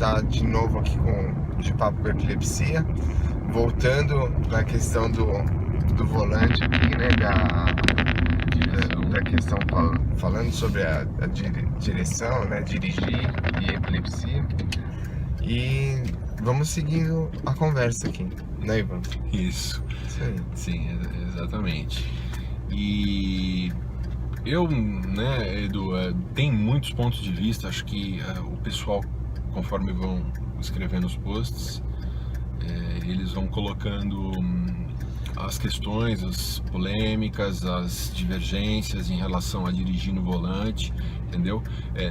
está de novo aqui de papo com epilepsia, voltando na questão do volante aqui, né, da questão falando sobre a direção, né, dirigir e epilepsia, e vamos seguindo a conversa aqui, né, Ivan? Isso aí. Sim, exatamente. E eu, né, Edu, tem muitos pontos de vista. Acho que o pessoal, conforme vão escrevendo os posts, eles vão colocando as questões, as polêmicas, as divergências em relação a dirigir no volante, entendeu?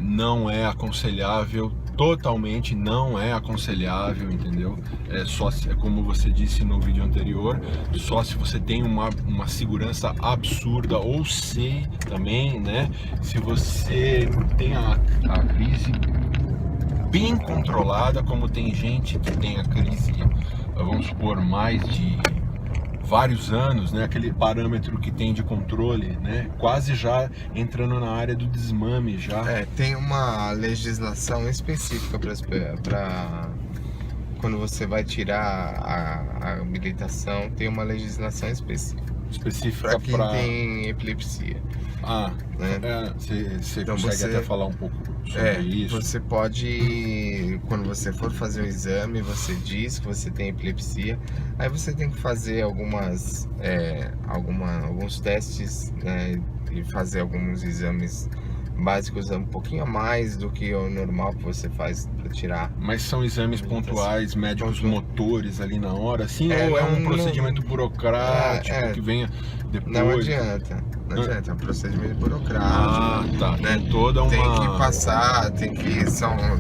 Não é aconselhável, totalmente não é aconselhável, entendeu? Só se, como você disse no vídeo anterior, só se você tem uma segurança absurda, ou se também, né, se você tem a crise bem controlada, como tem gente que tem a crise, vamos supor, mais de vários anos, né, aquele parâmetro que tem de controle, né, quase já entrando na área do desmame já. Tem uma legislação específica para quando você vai tirar a habilitação, tem uma legislação específica para quem tem epilepsia. Né? Você então consegue até falar um pouco sobre isso? Você pode, quando você for fazer o exame, você diz que você tem epilepsia, aí você tem que fazer alguns testes, né, e fazer alguns exames básicos um pouquinho a mais do que o normal que você faz para tirar. Mas são exames pontuais, médicos motores ali na hora, assim, ou é um procedimento burocrático que venha depois? Não adianta, é um procedimento burocrático. Tá, né? Tem toda uma... Tem que passar,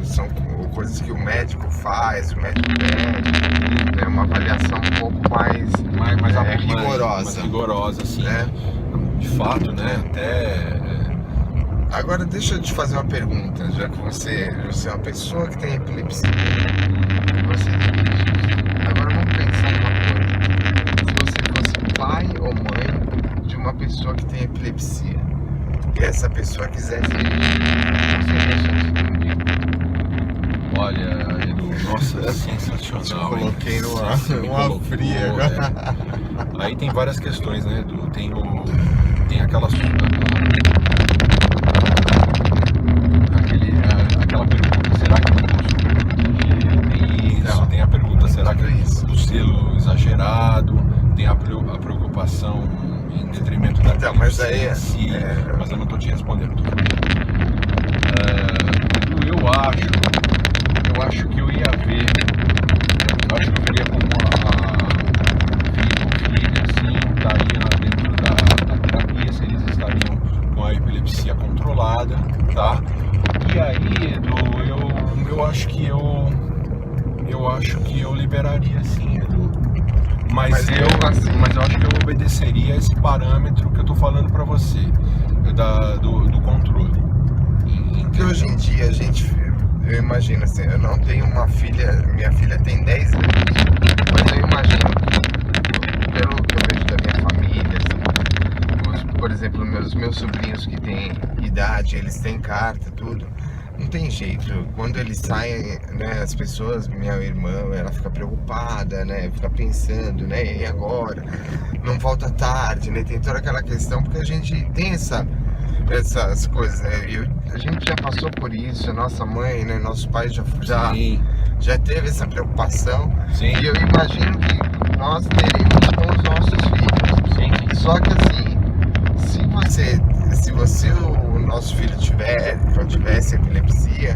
são coisas que o médico faz, o médico pede, é uma avaliação um pouco mais rigorosa. Mais rigorosa, assim, né? De fato, né, até... Agora deixa eu te fazer uma pergunta, já que você é uma pessoa que tem epilepsia, você dirige. Agora vamos pensar numa coisa, se você fosse pai ou mãe de uma pessoa que tem epilepsia, e essa pessoa quisesse dirigir, você deixa de dirigir? Olha, Edu, nossa, é sensacional. Te coloquei numa fria agora. Aí tem várias questões, né, Edu? Tem aquela pergunta, será que eu consigo isso? Tem a pergunta, será que o selo exagerado? Tem a preocupação em detrimento da epilepsia em si, mas eu não estou te respondendo. Eu acho que eu ia ver, eu acho que eu veria como filho, assim, estaria dentro da terapia, se eles estariam com a epilepsia controlada, tá? E aí, Edu, eu acho que eu liberaria, sim, Edu. Mas eu acho que eu obedeceria esse parâmetro que eu tô falando pra você, do controle. Porque hoje em dia eu imagino assim, eu não tenho uma filha, minha filha tem 10 anos, mas eu imagino que, pelo que eu vejo da minha família, assim, por exemplo, meus sobrinhos que têm idade, eles têm carta, tudo, não tem jeito. Quando eles saem, né, as pessoas, minha irmã, ela fica preocupada, né, fica pensando, né, e agora? Não volta tarde, né, tem toda aquela questão, porque a gente tem essas coisas, né? A gente já passou por isso, nossa mãe, né, nossos pais já teve essa preocupação. Sim. E eu imagino que nós teremos com os nossos filhos. Sim. Só que assim, se o nosso filho tivesse epilepsia,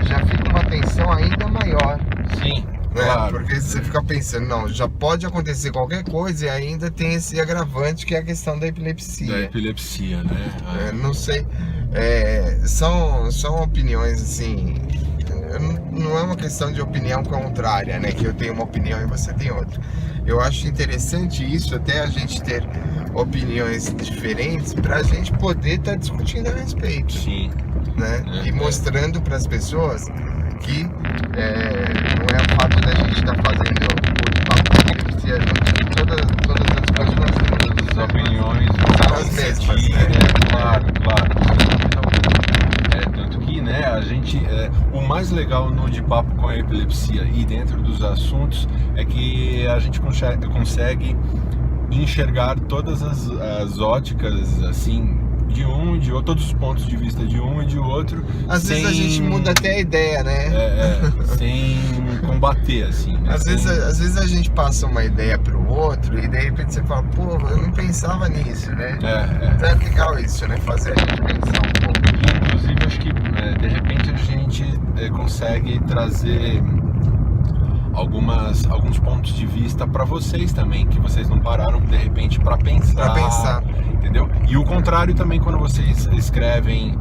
já fica uma tensão ainda maior. Sim. Né? Claro. Porque você fica pensando, não, já pode acontecer qualquer coisa e ainda tem esse agravante que é a questão da epilepsia. Da epilepsia, né? Não sei, são opiniões assim, não é uma questão de opinião contrária, né? Que eu tenho uma opinião e você tem outra. Eu acho interessante isso, até a gente ter opiniões diferentes para a gente poder estar discutindo a respeito. Sim. Né? E mostrando para as pessoas que não é o fato da gente estar fazendo o papo, se a gente, todas as coisas nós temos as opiniões são as mesmas, né? Claro. Tanto que, né, a gente, o mais mais legal no De Papo com a Epilepsia e dentro dos assuntos é que a gente consegue enxergar todas as óticas, assim, de um e de outro, todos os pontos de vista de um e de outro. Às vezes a gente muda até a ideia, né? Sem combater, assim. Né? Às vezes a gente passa uma ideia pro outro e de repente você fala, pô, eu não pensava nisso, né? Então é legal isso, né? Fazer a gente pensar um pouco. Inclusive, acho que de repente a gente consegue trazer alguns pontos de vista para vocês também, que vocês não pararam de repente para pensar, entendeu? E o contrário também quando vocês escrevem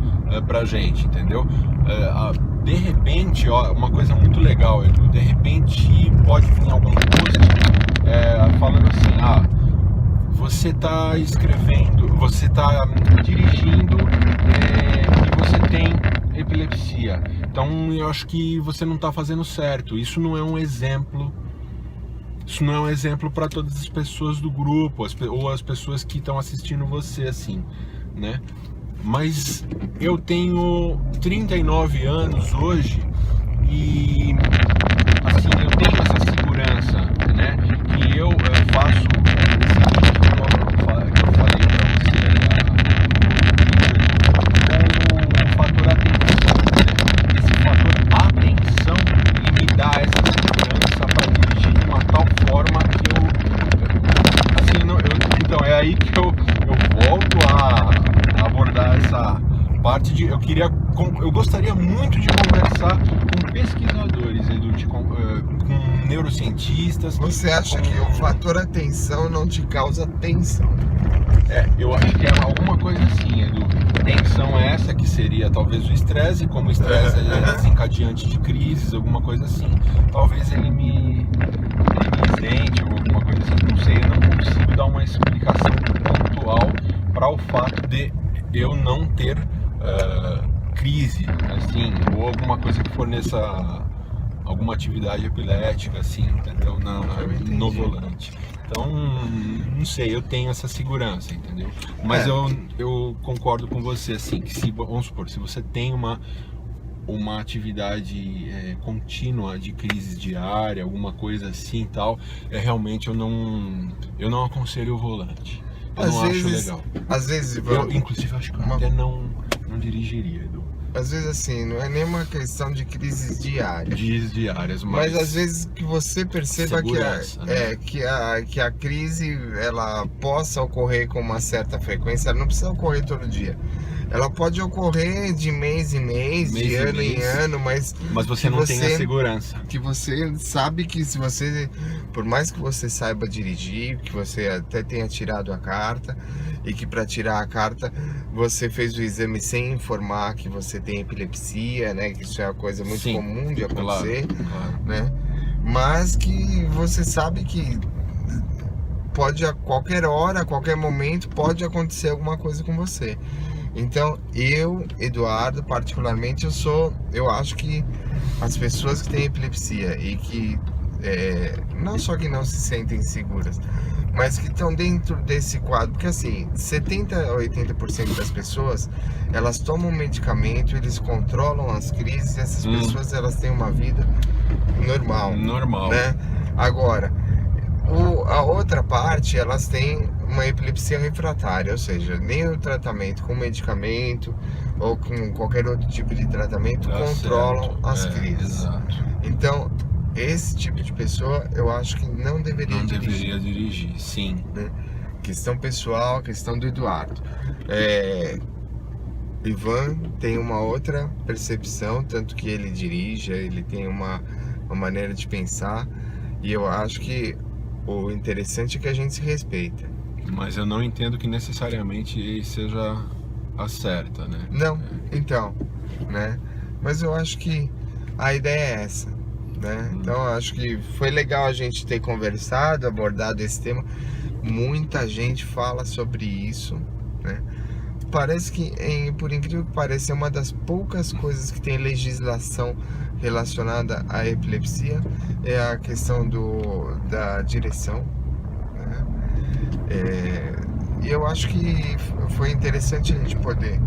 pra gente, entendeu? De repente, ó, uma coisa muito legal, Edu, de repente pode vir algum post falando assim, você tá escrevendo, você tá dirigindo e você tem epilepsia. Então eu acho que você não está fazendo certo. Isso não é um exemplo. Isso não é um exemplo para todas as pessoas do grupo ou as pessoas que estão assistindo você, assim, né? Mas eu tenho 39 anos hoje e assim eu tenho essa segurança, né? Que eu faço que eu falei para você. Atenção e me dá essa segurança para dirigir de uma tal forma que então é aí que eu volto a abordar essa parte de eu gostaria muito de conversar com pesquisadores, Edu, com neurocientistas. Você acha que o fator atenção não te causa tensão? Eu acho que é alguma coisa assim, Edu. Tensão essa que seria talvez o estresse, como o estresse é desencadeante de crises, alguma coisa assim. Talvez ele me isente ou alguma coisa assim, não sei, eu não consigo dar uma explicação pontual para o fato de eu não ter crise, assim, ou alguma coisa que forneça alguma atividade epilética, assim, entendeu? No volante. Então, não sei, eu tenho essa segurança, entendeu? Mas eu concordo com você, assim, que vamos supor, se você tem uma atividade contínua de crise diária, alguma coisa assim e tal, realmente eu não aconselho o volante. Eu não acho legal. Às vezes, eu, inclusive, acho que eu até não dirigiria, Edu. Às vezes assim, não é nem uma questão de crises diárias. Mas às vezes que você perceba que a crise ela possa ocorrer com uma certa frequência, ela não precisa ocorrer todo dia. Ela pode ocorrer de mês em mês, de ano em ano, mas você não tem a segurança. Que você sabe que se você, por mais que você saiba dirigir, que você até tenha tirado a carta, e que para tirar a carta você fez o exame sem informar que você tem epilepsia, né? Que isso é uma coisa muito comum de acontecer, claro. Né? Mas que você sabe que pode a qualquer hora, a qualquer momento, pode acontecer alguma coisa com você. Então, eu, Eduardo, particularmente, eu acho que as pessoas que têm epilepsia e que não só que não se sentem seguras, mas que estão dentro desse quadro, porque assim, 70 a 80% das pessoas, elas tomam medicamento, eles controlam as crises, e essas pessoas, elas têm uma vida normal, né? Agora, a outra parte, elas têm uma epilepsia refratária, ou seja, nem o tratamento com medicamento ou com qualquer outro tipo de tratamento controlam as crises. Exato. Então, esse tipo de pessoa, eu acho que não deveria dirigir, sim. Né? Questão pessoal, questão do Eduardo. Ivan tem uma outra percepção, tanto que ele dirige, ele tem uma maneira de pensar, e eu acho que o interessante é que a gente se respeita. Mas eu não entendo que necessariamente seja a certa, né? Não, então, né? Mas eu acho que a ideia é essa, né? Então eu acho que foi legal a gente ter conversado, abordado esse tema. Muita gente fala sobre isso, né? Parece que, por incrível que pareça, é uma das poucas coisas que tem legislação relacionada à epilepsia, é a questão da direção, né? E eu acho que foi interessante a gente poder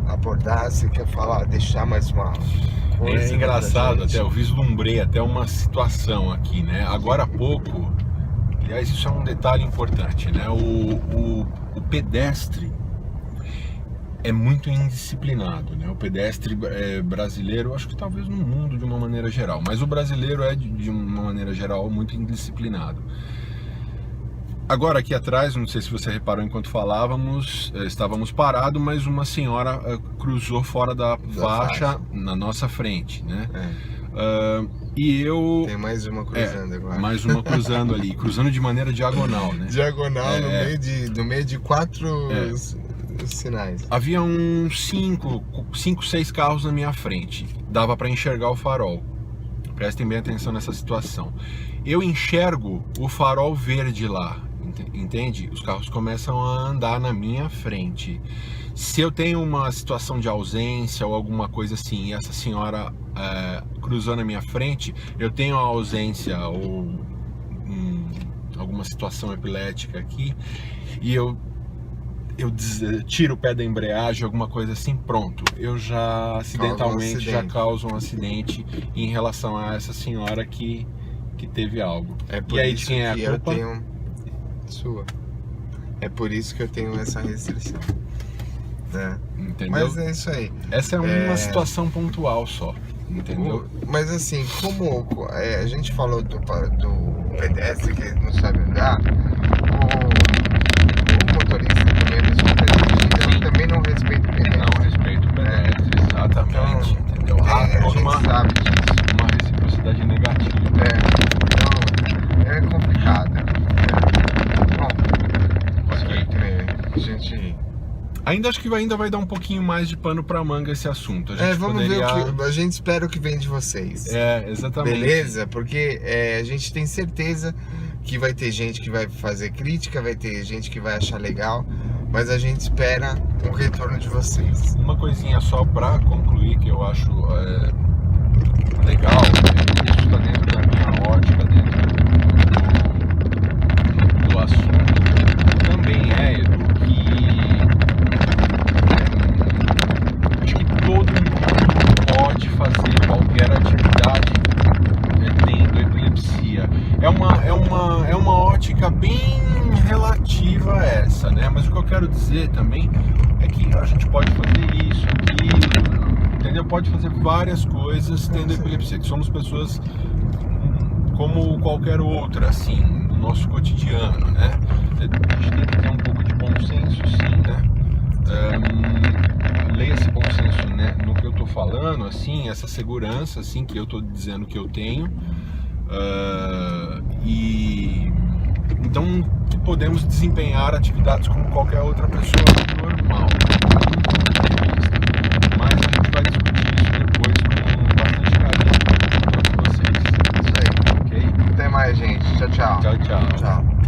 abordar. Você quer falar, deixar mais uma força. É engraçado, da gente. até eu vislumbrei até uma situação aqui, né? Agora há pouco, aliás, isso é um detalhe importante, né? O pedestre é muito indisciplinado, né? O pedestre brasileiro, acho que talvez no mundo de uma maneira geral, mas o brasileiro é de uma maneira geral muito indisciplinado. Agora aqui atrás, não sei se você reparou enquanto falávamos, estávamos parados, mas uma senhora cruzou fora da faixa na nossa frente, né? E eu... Tem mais uma cruzando agora. Mais uma cruzando ali, cruzando de maneira diagonal, né? Diagonal no meio de 4 sinais. Havia uns 5, 6 carros na minha frente. Dava para enxergar o farol. Prestem bem atenção nessa situação. Eu enxergo o farol verde lá, entende? Os carros começam a andar na minha frente. Se eu tenho uma situação de ausência ou alguma coisa assim, e essa senhora cruzou na minha frente, eu tenho a ausência ou alguma situação epilética aqui, e eu tiro o pé da embreagem, alguma coisa assim, pronto. Eu já acidentalmente já causo um acidente em relação a essa senhora que teve algo. Por e aí isso quem é a que culpa? eu tenho... Sua. É por isso que eu tenho essa restrição. Né? Entendeu? Mas é isso aí. Essa é uma situação pontual só. Entendeu? Mas assim, como a gente falou do pedestre que não sabe andar, o motorista também é super também não respeita o pedestre. Não respeita o pedestre, exatamente. Então, entendeu? a gente sabe disso. Uma reciprocidade negativa. Então, é complicado. Bom, Ok. a gente... Acho que ainda vai dar um pouquinho mais de pano pra manga esse assunto. A gente vamos ver o que a gente espera o que vem de vocês. Exatamente. Beleza? Porque a gente tem certeza que vai ter gente que vai fazer crítica, vai ter gente que vai achar legal, mas a gente espera o retorno de vocês. Uma coisinha só pra concluir que eu acho legal, isso está dentro da minha ótica, dentro do assunto, também Edu, acho que todo mundo pode fazer qualquer atividade tendo epilepsia. É uma ótica bem relativa a essa, né? Mas o que eu quero dizer também é que a gente pode fazer isso, aquilo, entendeu? Pode fazer várias coisas tendo epilepsia, que somos pessoas como qualquer outra, assim, no nosso cotidiano, né? A gente tem que ter um pouco de bom senso, sim, né? Leia esse bom senso, né, no que eu tô falando, assim, essa segurança, assim, que eu tô dizendo que eu tenho, e então podemos desempenhar atividades como qualquer outra pessoa normal, mas a gente vai discutir isso depois com bastante carinho com todos vocês. Isso aí. Ok? Até mais, gente. Tchau, tchau. Tchau, tchau. Tchau.